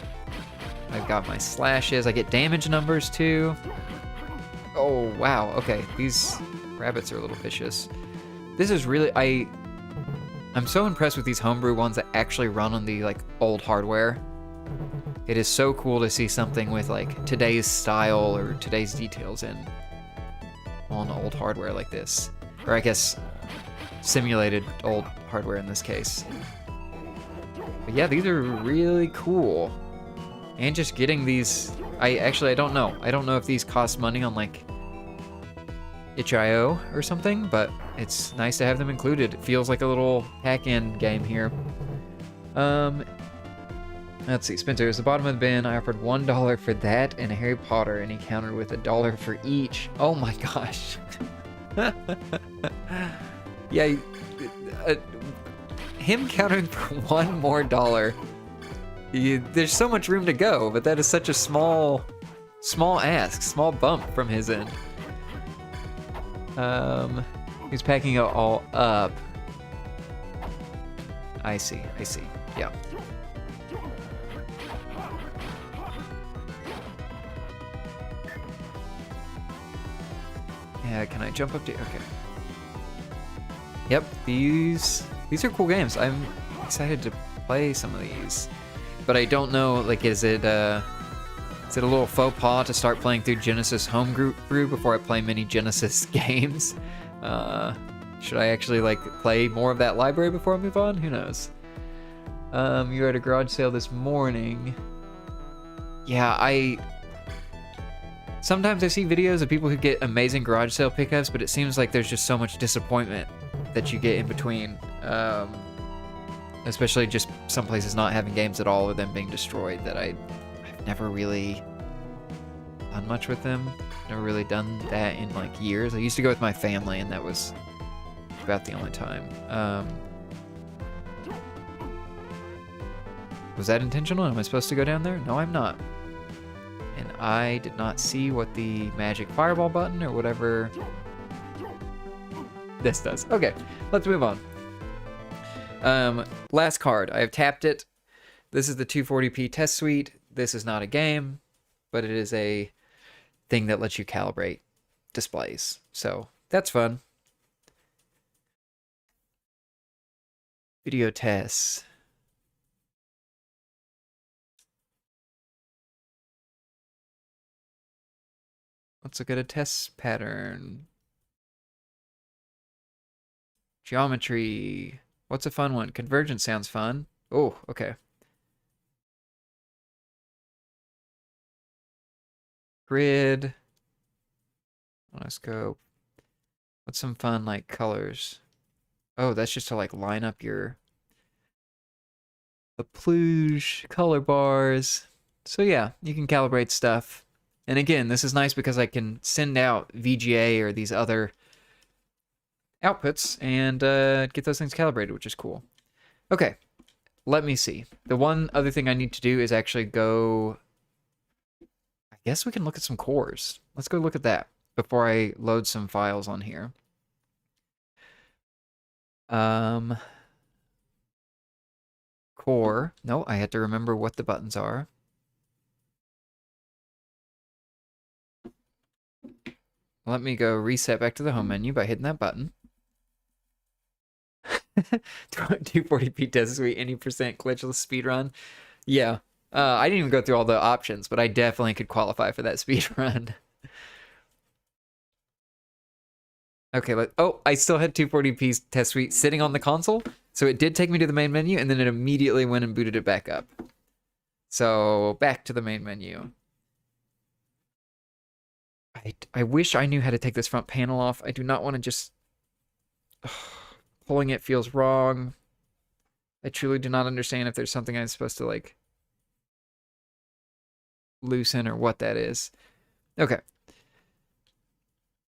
I've got my slashes. I get damage numbers too. Oh wow. Okay, these rabbits are a little vicious. This is really I'm so impressed with these homebrew ones that actually run on the like old hardware. It is so cool to see something with like today's style or today's details on old hardware like this. Or I guess simulated old hardware in this case. But yeah, these are really cool. And just getting these, I don't know. I don't know if these cost money on like itch.io or something, but it's nice to have them included. It feels like a little hack-in game here. Let's see, Spencer, is the bottom of the bin. I offered $1 for that and a Harry Potter, and he countered with $1 for each. Oh my gosh. Yeah, him countering for $1 more. There's so much room to go, but that is such a small ask, small bump from his end. He's packing it all up. I see, yeah. Yeah, can I jump up to, okay. Yep, these are cool games. I'm excited to play some of these. But I don't know, like, is it a little faux pas to start playing through Genesis Homebrew before I play many Genesis games? Should I actually, like, play more of that library before I move on? Who knows? You were at a garage sale this morning. Yeah, sometimes I see videos of people who get amazing garage sale pickups, but it seems like there's just so much disappointment that you get in between. Especially just some places not having games at all or them being destroyed, that I've never really done much with them. Never really done that in like years. I used to go with my family, and that was about the only time. Was that intentional? Am I supposed to go down there? No, I'm not. And I did not see what the magic fireball button or whatever this does. Okay, let's move on. Last card. I have tapped it. This is the 240p test suite. This is not a game, but it is a thing that lets you calibrate displays. So that's fun. Video tests. Let's look at a test pattern. Geometry. What's a fun one? Convergence sounds fun. Oh, okay. Grid. Monoscope. What's some fun, like, colors? Oh, that's just to, like, line up the plugge color bars. So yeah, you can calibrate stuff. And again, this is nice because I can send out VGA or these other outputs and get those things calibrated, which is cool. Okay, let me see. The one other thing I need to do is actually go... I guess we can look at some cores. Let's go look at that before I load some files on here. Core. No, I had to remember what the buttons are. Let me go reset back to the home menu by hitting that button. 240p test suite, any percent glitchless speedrun. Yeah, I didn't even go through all the options, but I definitely could qualify for that speedrun. Okay, oh, I still had 240p test suite sitting on the console, so it did take me to the main menu, and then it immediately went and booted it back up. So, back to the main menu. I wish I knew how to take this front panel off. I do not want to just... pulling it feels wrong. I truly do not understand if there's something I'm supposed to, like, loosen or what that is. Okay.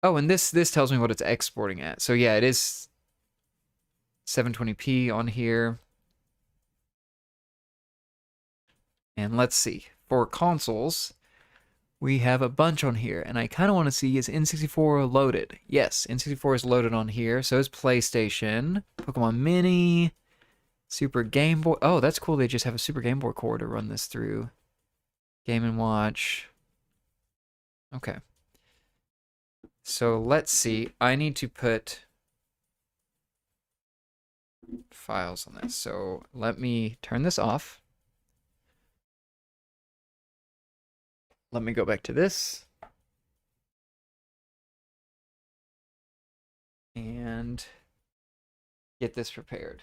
Oh, and this tells me what it's exporting at. So yeah, it is 720p on here. And let's see. For consoles, we have a bunch on here, and I kind of want to see, is N64 loaded? Yes, N64 is loaded on here. So is PlayStation, Pokemon Mini, Super Game Boy. Oh, that's cool. They just have a Super Game Boy core to run this through. Game & Watch. Okay. So let's see. I need to put files on this. So let me turn this off. Let me go back to this. And get this prepared.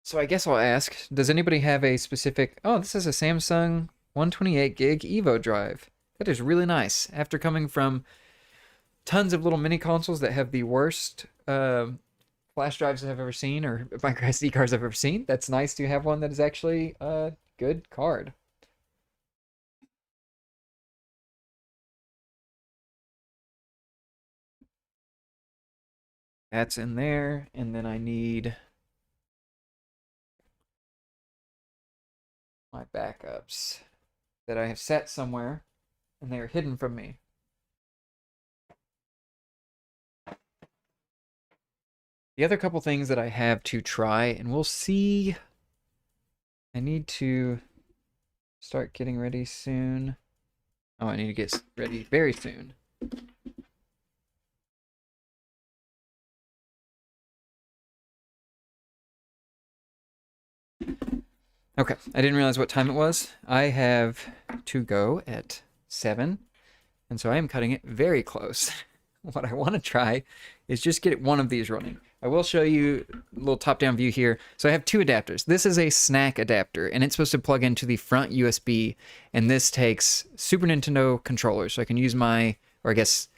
So I guess I'll ask, does anybody have a specific... Oh, this is a Samsung 128 gig Evo drive. That is really nice. After coming from tons of little mini consoles that have the worst flash flash drives I've ever seen or micro SD cards I've ever seen. That's nice to have one that is actually a good card. That's in there, and then I need my backups that I have set somewhere, and they are hidden from me. The other couple things that I have to try, and we'll see. I need to start getting ready soon. Oh, I need to get ready very soon. Okay, I didn't realize what time it was. I have to go at 7, and so I am cutting it very close. What I want to try is just get one of these running. I will show you a little top-down view here. So I have 2 adapters. This is a SNAC adapter, and it's supposed to plug into the front USB, and this takes Super Nintendo controllers. So I can use my, or I guess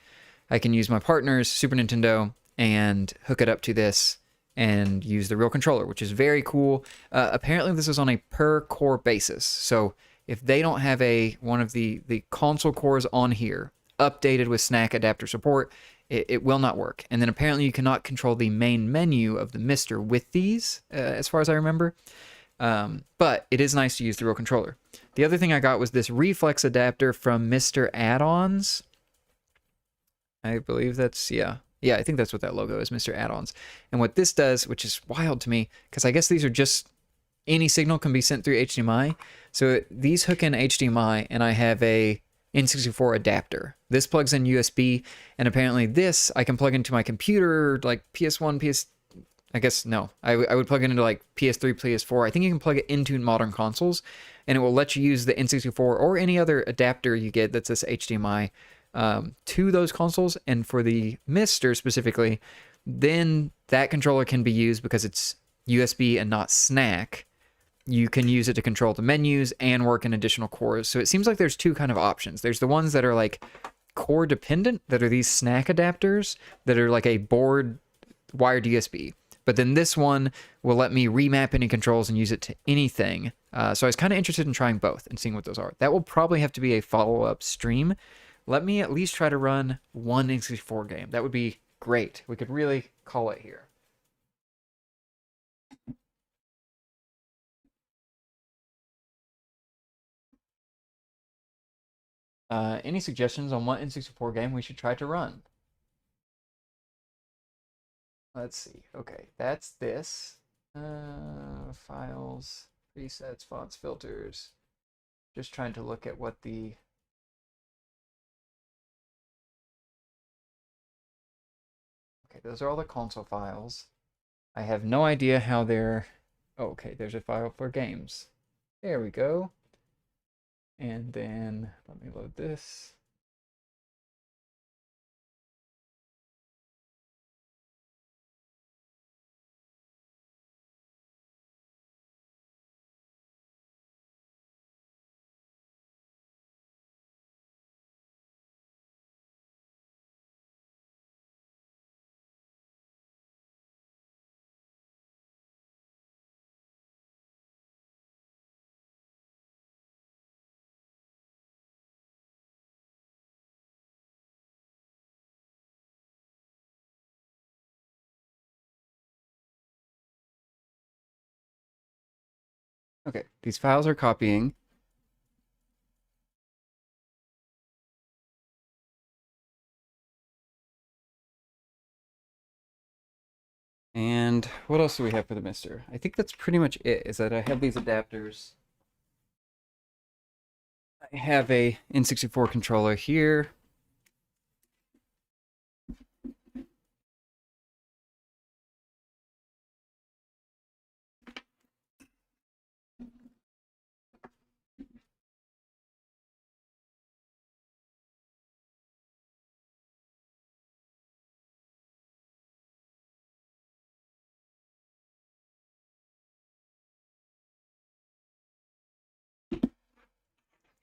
I can use my partner's Super Nintendo and hook it up to this and use the real controller, which is very cool. Apparently this is on a per core basis. So if they don't have one of the console cores on here updated with SNAC adapter support, it will not work. And then apparently you cannot control the main menu of the MiSTer with these, as far as I remember. But it is nice to use the real controller. The other thing I got was this reflex adapter from MiSTer Add-ons. I believe that's, yeah, I think that's what that logo is, MiSTer Add-ons. And what this does, which is wild to me, because I guess these are just, any signal can be sent through HDMI. So these hook in HDMI, and I have a N64 adapter. This plugs in USB, and apparently this I can plug into my computer, like PS1, I guess, no. I would plug it into like PS3, PS4. I think you can plug it into modern consoles, and it will let you use the N64 or any other adapter you get that's this HDMI to those consoles. And for the MiSTer specifically, then that controller can be used because it's USB and not SNAC. You can use it to control the menus and work in additional cores. So it seems like there's 2 kind of options. There's the ones that are like core dependent, that are these SNAC adapters that are like a board wired USB. But then this one will let me remap any controls and use it to anything. So I was kind of interested in trying both and seeing what those are. That will probably have to be a follow-up stream. Let me at least try to run one N64 game. That would be great. We could really call it here. Any suggestions on what N64 game we should try to run? Let's see. Okay, that's this. Files, presets, fonts, filters. Just trying to look at what the... Okay, those are all the console files. I have no idea how they're... Oh, okay, there's a file for games. There we go. And then let me load this. Okay, these files are copying. And what else do we have for the MiSTer? I think that's pretty much it, is that I have these adapters. I have a N64 controller here.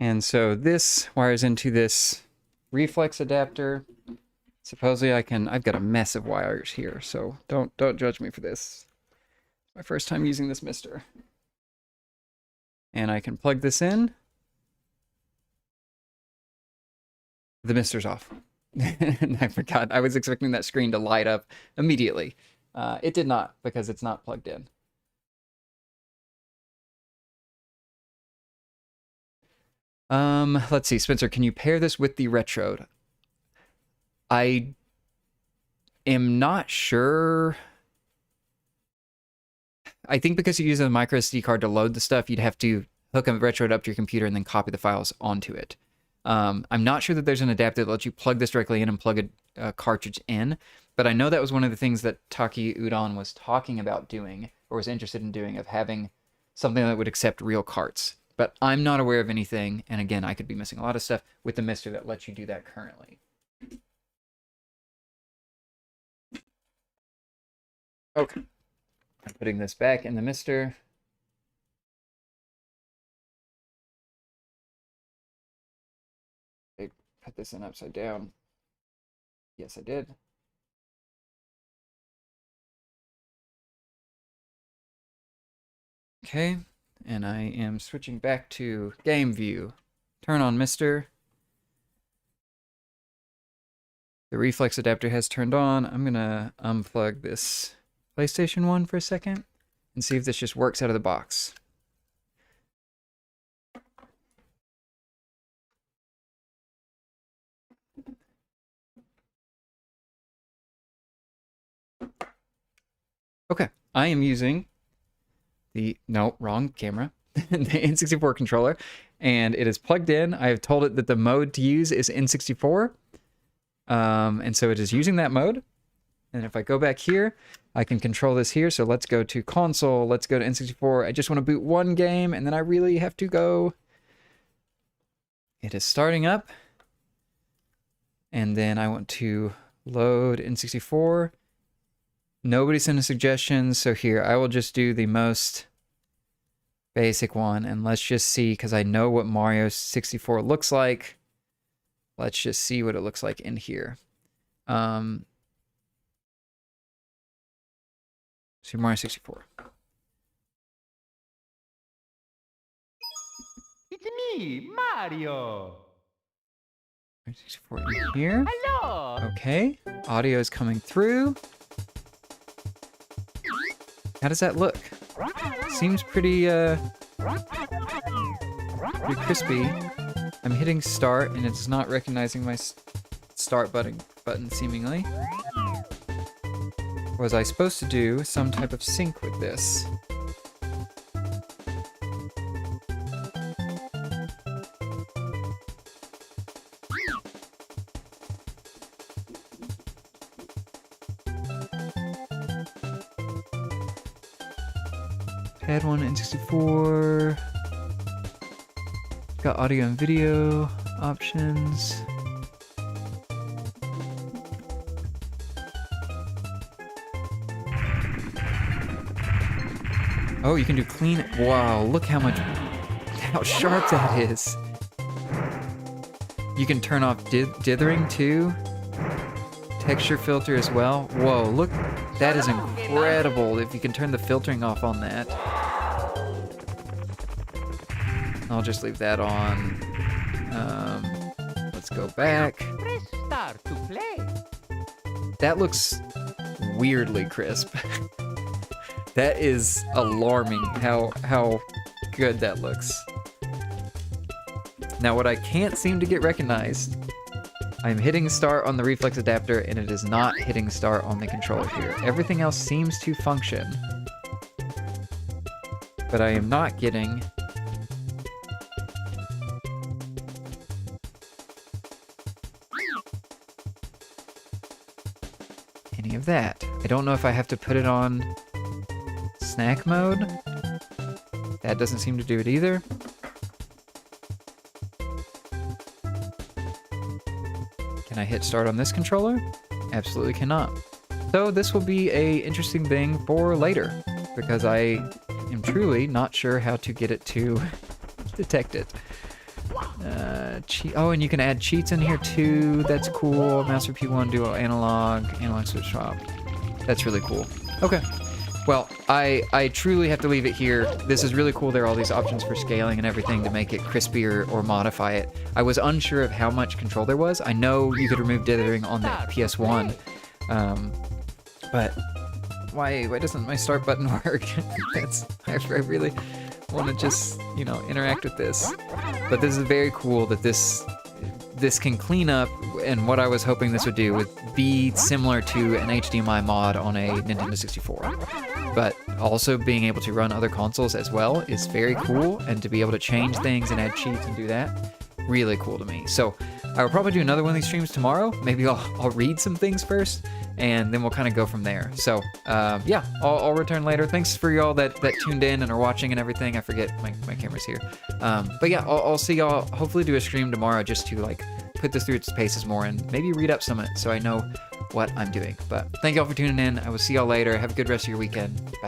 And so this wires into this reflex adapter. Supposedly I've got a mess of wires here, so don't judge me for this. My first time using this MiSTer. And I can plug this in. The MiSTer's off. And I forgot. I was expecting that screen to light up immediately. It did not, because it's not plugged in. Let's see, Spencer, can you pair this with the Retrode? I am not sure. I think because you use a micro SD card to load the stuff, you'd have to hook a Retrode up to your computer and then copy the files onto it. I'm not sure that there's an adapter that lets you plug this directly in and plug a cartridge in, but I know that was one of the things that Taki Udon was talking about doing, or was interested in doing, of having something that would accept real carts. But I'm not aware of anything, and again, I could be missing a lot of stuff with the MiSTer that lets you do that currently. Okay. I'm putting this back in the MiSTer. I put this in upside down. Yes, I did. Okay, and I am switching back to game view. Turn on MiSTer. The reflex adapter has turned on. I'm gonna unplug this PlayStation 1 for a second and see if this just works out of the box. Okay, I am using the, no, wrong camera, the N64 controller, and it is plugged in. I have told it that the mode to use is N64, and so it is using that mode. And if I go back here, I can control this here. So let's go to console, let's go to N64. I just want to boot one game, and then I really have to go. It is starting up, and then I want to load N64. Nobody sent a suggestion, so here, I will just do the most basic one, and let's just see, because I know what Mario 64 looks like. Let's just see what it looks like in here. Super Mario 64. It's me, Mario. 64 in here. Hello. Okay, audio is coming through. How does that look? Seems pretty crispy. I'm hitting start and it's not recognizing my start button seemingly. Was I supposed to do some type of sync with this? Pad 1 N64. Got audio and video options. Oh, you can do clean. Wow, look how sharp that is. You can turn off dithering too. Texture filter as well. Whoa, look, that is incredible if you can turn the filtering off on that. I'll just leave that on. Let's go back. Press start to play. That looks weirdly crisp. That is alarming how good that looks. Now what I can't seem to get recognized, I'm hitting start on the reflex adapter and it is not hitting start on the controller here. Everything else seems to function, but I am not getting any of that. I don't know if I have to put it on snack mode. That doesn't seem to do it either. Can I hit start on this controller? Absolutely cannot. So this will be a interesting thing for later, because I am truly not sure how to get it to detect it. Oh, and you can add cheats in here too. That's cool. Master P1 dual analog switch swap. That's really cool. Okay. Well, I truly have to leave it here. This is really cool. There are all these options for scaling and everything to make it crispier or modify it. I was unsure of how much control there was. I know you could remove dithering on the PS1, but why doesn't my start button work? I really want to just, you know, interact with this. But this is very cool that this can clean up, and what I was hoping this would do would be similar to an HDMI mod on a Nintendo 64. But also being able to run other consoles as well is very cool, and to be able to change things and add cheats and do that, really cool to me. So I will probably do another one of these streams tomorrow. Maybe I'll read some things first, and then we'll kind of go from there. So yeah, I'll return later. Thanks for y'all that tuned in and are watching and everything. I forget my camera's here. But yeah, I'll see y'all, hopefully do a stream tomorrow just to like put this through its paces more and maybe read up some of it so I know what I'm doing. But thank y'all for tuning in. I will see y'all later. Have a good rest of your weekend. Bye.